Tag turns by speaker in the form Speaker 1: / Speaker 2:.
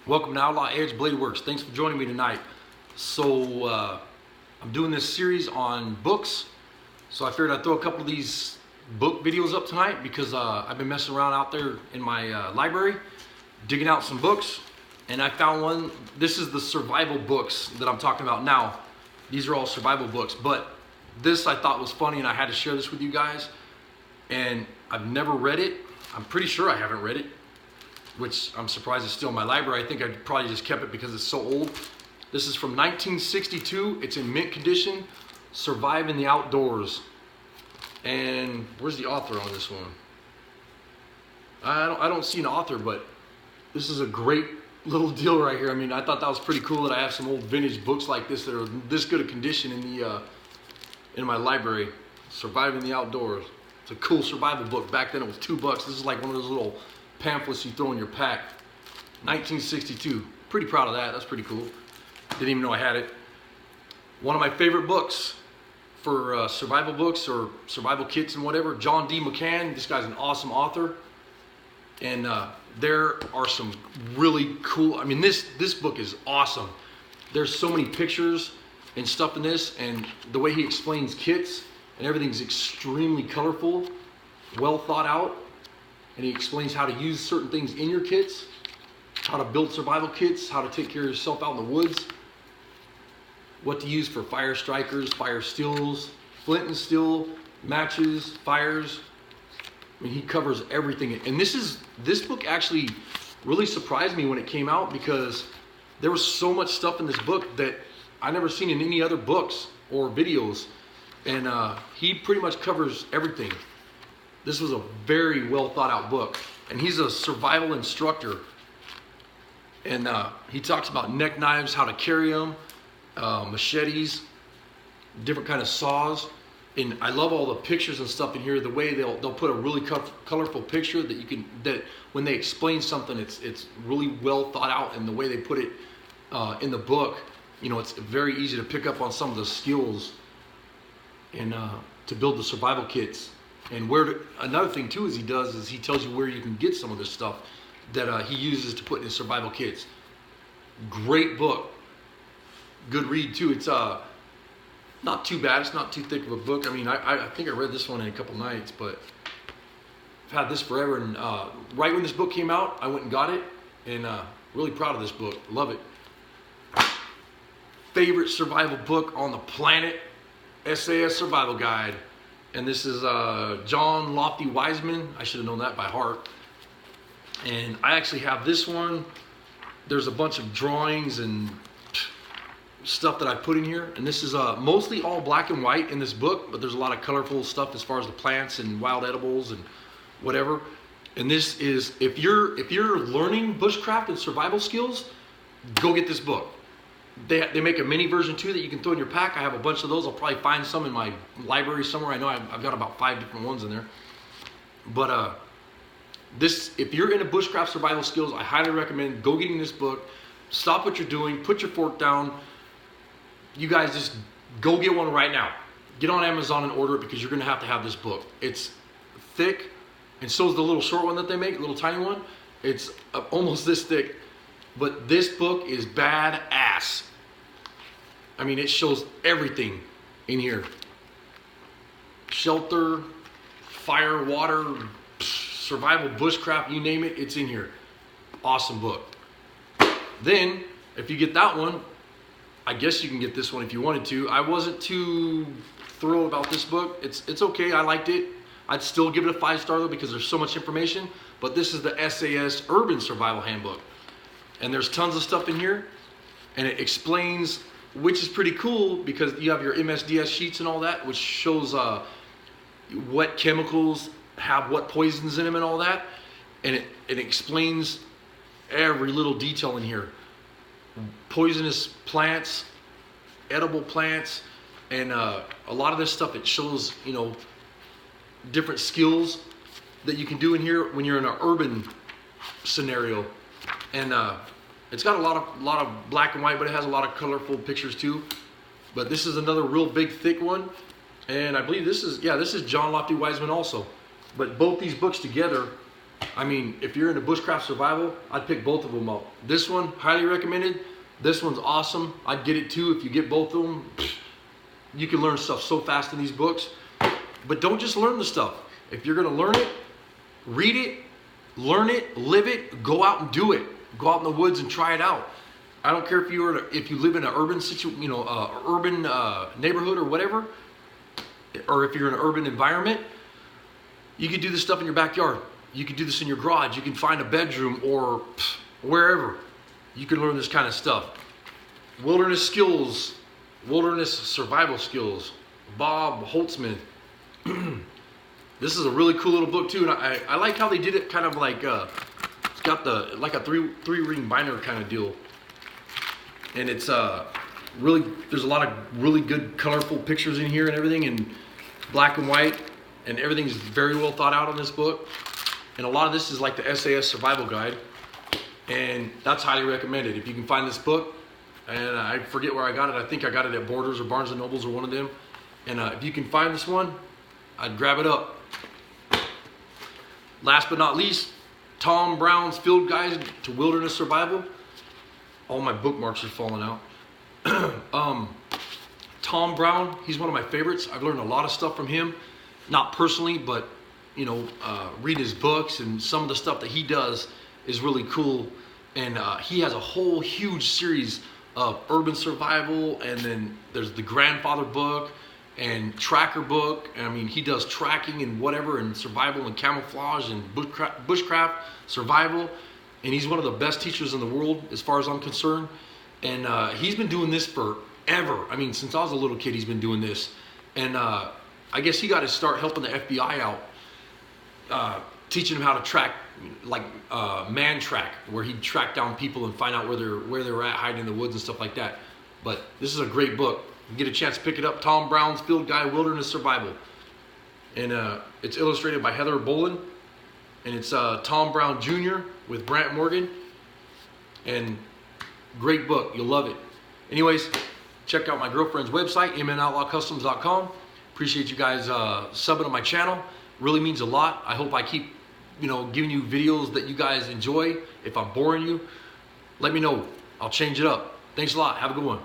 Speaker 1: Welcome to Outlaw Edge Blade Works. Thanks for joining me tonight. So I'm doing this series on books. So I figured I'd throw a couple of these book videos up tonight because I've been messing around out there in my library, digging out some books, and I found one. This is the survival books that I'm talking about now. These are all survival books, but this I thought was funny and I had to share this with you guys. And I've never read it. I'm pretty sure I haven't read it, which I'm surprised is still in my library. I think I probably just kept it because it's so old. This is from 1962. It's in mint condition. Survive in the Outdoors. And where's the author on this one? I don't see an author, but this is a great little deal right here. I mean, I thought that was pretty cool that I have some old vintage books like this that are this good a condition in my library. Survive in the Outdoors. It's a cool survival book. Back then it was $2. This is like one of those little pamphlets you throw in your pack. 1962. Pretty proud of that. That's pretty cool. Didn't even know I had it. One of my favorite books for survival books or survival kits and whatever. John D. McCann. This guy's an awesome author. And there are some really cool. I mean, this book is awesome. There's so many pictures and stuff in this, and the way he explains kits and everything's extremely colorful, well thought out. And he explains how to use certain things in your kits, how to build survival kits, how to take care of yourself out in the woods, what to use for fire strikers, fire stills, flint and steel, matches, fires. I mean, he covers everything. And this book actually really surprised me when it came out because there was so much stuff in this book that I never seen in any other books or videos. And he pretty much covers everything. This was a very well thought out book. And he's a survival instructor. And he talks about neck knives, how to carry them, machetes, different kind of saws. And I love all the pictures and stuff in here. The way they'll put a really colorful picture that when they explain something, it's really well thought out. And the way they put it in the book, you know, it's very easy to pick up on some of the skills and to build the survival kits. And another thing too is he tells you where you can get some of this stuff that he uses to put in his survival kits. Great book, good read too. It's not too bad. It's not too thick of a book. I mean, I think I read this one in a couple nights, but I've had this forever. And right when this book came out, I went and got it, and really proud of this book. Love it. Favorite survival book on the planet, SAS Survival Guide. And this is John Lofty Wiseman. I should have known that by heart. And I actually have this one. There's a bunch of drawings and stuff that I put in here. And this is mostly all black and white in this book, but there's a lot of colorful stuff as far as the plants and wild edibles and whatever. And this is, if you're learning bushcraft and survival skills, go get this book. They make a mini version too that you can throw in your pack. I have a bunch of those. I'll probably find some in my library somewhere. I know I've got about 5 different ones in there. But if you're into bushcraft survival skills, I highly recommend go getting this book. Stop what you're doing. Put your fork down. You guys just go get one right now. Get on Amazon and order it because you're going to have this book. It's thick, and so is the little short one that they make, little tiny one. It's almost this thick. But this book is badass. I mean, it shows everything in here. Shelter, fire, water, survival, bushcraft, you name it, it's in here. Awesome book. Then, if you get that one, I guess you can get this one if you wanted to. I wasn't too thrilled about this book. It's okay, I liked it. I'd still give it a 5-star though because there's so much information. But this is the SAS Urban Survival Handbook. And there's tons of stuff in here, and it explains, which is pretty cool because you have your MSDS sheets and all that, which shows what chemicals have what poisons in them and all that. And it explains every little detail in here. Poisonous plants, edible plants, and a lot of this stuff, it shows, you know, different skills that you can do in here when you're in an urban scenario. And it's got a lot of black and white, but it has a lot of colorful pictures too. But this is another real big thick one, and I believe this is John Lofty Wiseman also. But both these books together I mean, if you're into bushcraft survival, I'd pick both of them up. This one, highly recommended. This one's awesome. I'd get it too if you get both of them. You can learn stuff so fast in these books. But don't just learn the stuff. If you're gonna learn it, read it, learn it, live it, go out and do it. Go out in the woods and try it out. I don't care if you live in an urban neighborhood or whatever, or if you're in an urban environment, you can do this stuff in your backyard. You can do this in your garage. You can find a bedroom or wherever. You can learn this kind of stuff. Wilderness skills, wilderness survival skills. Bob Holtzman. This is a really cool little book too, and I like how they did it kind of like it's got like a three ring binder kind of deal, and it's really, there's a lot of really good colorful pictures in here and everything, in black and white, and everything's very well thought out in this book. And a lot of this is like the SAS survival guide, and that's highly recommended if you can find this book. And I forget where I got it. I think I got it at Borders or Barnes and Nobles or one of them. And if you can find this one, I'd grab it up. Last but not least, Tom Brown's Field Guide to Wilderness Survival. All my bookmarks are falling out. Tom Brown, he's one of my favorites. I've learned a lot of stuff from him, not personally, but you know, read his books, and some of the stuff that he does is really cool. And he has a whole huge series of urban survival, and then there's the grandfather book and tracker book. I mean, he does tracking and whatever, and survival and camouflage and bushcraft survival. And he's one of the best teachers in the world as far as I'm concerned. And he's been doing this forever. I mean, since I was a little kid, he's been doing this. And I guess he got to start helping the FBI out, teaching them how to track, like man track, where he'd track down people and find out where they're at, hiding in the woods and stuff like that. But this is a great book. You get a chance to pick it up. Tom Brown's Field Guide Wilderness Survival. And it's illustrated by Heather Bolin. And it's Tom Brown Jr. with Brant Morgan. And great book. You'll love it. Anyways, check out my girlfriend's website, mnoutlaw.customs.com. Appreciate you guys subbing to my channel. Really means a lot. I hope I keep, giving you videos that you guys enjoy. If I'm boring you, let me know. I'll change it up. Thanks a lot. Have a good one.